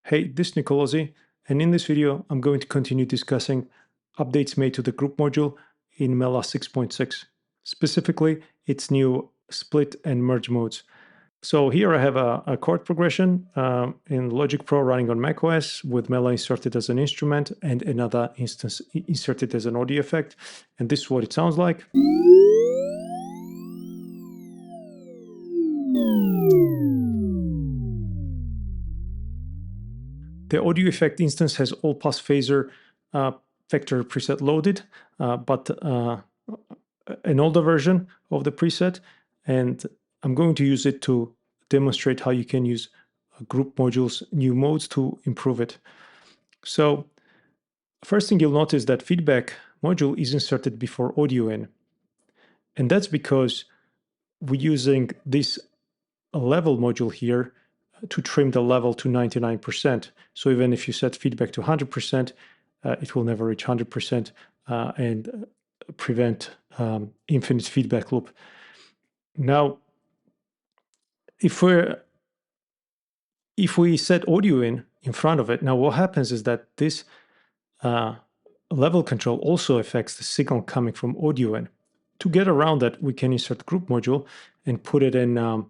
Hey, this is Nicolosi, and in this video, I'm going to continue discussing updates made to the group module in Mela 6.6, specifically its new split and merge modes. So here I have a chord progression in Logic Pro running on macOS with Mela inserted as an instrument and another instance inserted as an audio effect. And this is what it sounds like. The audio effect instance has all pass phaser vector preset loaded, but an older version of the preset, and I'm going to use it to demonstrate how you can use group modules new modes to improve it. So first thing you'll notice that feedback module is inserted before audio in, and that's because we're using this level module here to trim the level to 99%. So even if you set feedback to 100%, it will never reach 100% and prevent infinite feedback loop. Now, if we set audio in front of it, now what happens is that this level control also affects the signal coming from audio in. To get around that, we can insert group module and put it in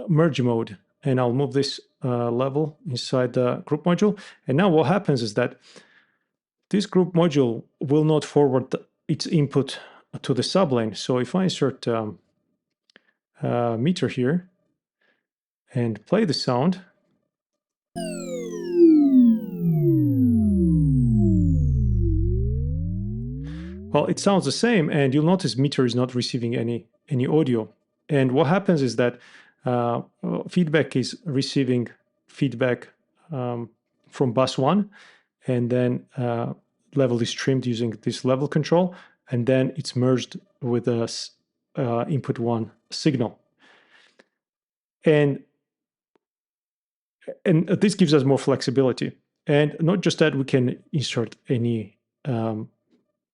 merge mode. And I'll move this level inside the group module. And now what happens is that this group module will not forward its input to the sublane. So if I insert meter here and play the sound, well, it sounds the same, and you'll notice meter is not receiving any audio. And what happens is that feedback is receiving feedback from bus 1, and then level is trimmed using this level control, and then it's merged with the input 1 signal. And this gives us more flexibility. And not just that, we can insert any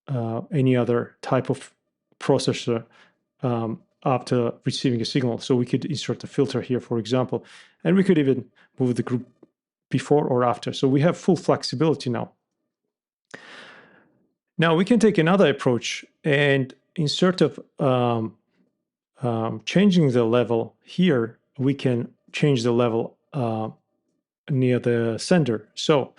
other type of processor after receiving a signal. So we could insert a filter here, for example, and we could even move the group before or after. So we have full flexibility now. Now we can take another approach, and instead of changing the level here, we can change the level near the sender. So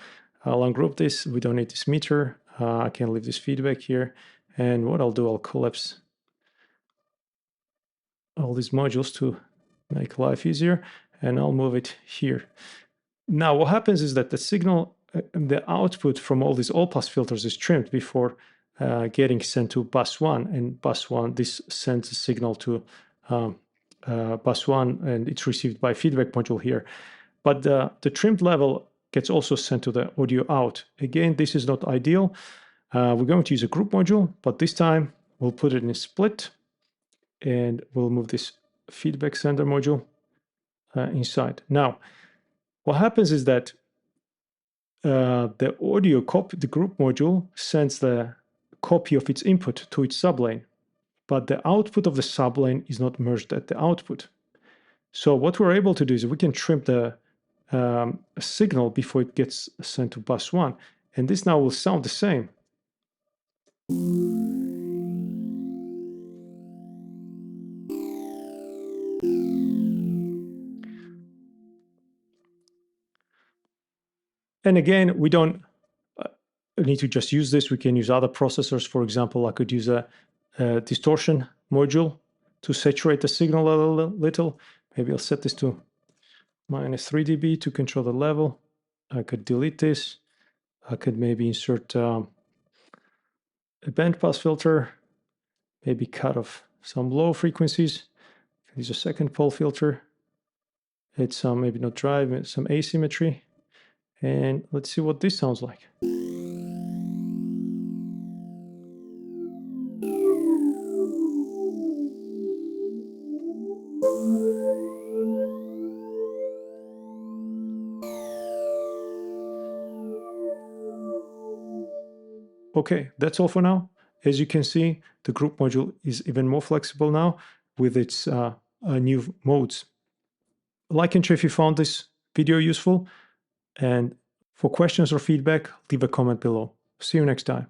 I'll ungroup this. We don't need this meter. I can leave this feedback here. And what I'll do, I'll collapse all these modules to make life easier, and I'll move it here. Now, what happens is that the signal, the output from all these all-pass filters is trimmed before getting sent to bus 1. And bus 1, this sends a signal to bus 1, and it's received by feedback module here. But the trimmed level gets also sent to the audio out. Again, this is not ideal. We're going to use a group module, but this time we'll put it in a split, and we'll move this feedback sender module inside. Now, what happens is that the audio copy, the group module sends the copy of its input to its sublane, but the output of the sublane is not merged at the output. So what we're able to do is we can trim the signal before it gets sent to bus 1, and this now will sound the same. And again, we don't need to just use this. We can use other processors. For example, I could use a distortion module to saturate the signal a little. Maybe I'll set this to -3 dB to control the level. I could delete this. I could maybe insert a bandpass filter, maybe cut off some low frequencies. Use a second pole filter. It's some maybe not drive, some asymmetry. And let's see what this sounds like. Okay, that's all for now. As you can see, the group module is even more flexible now with its new modes. Like and share if you found this video useful. And for questions or feedback, leave a comment below. See you next time.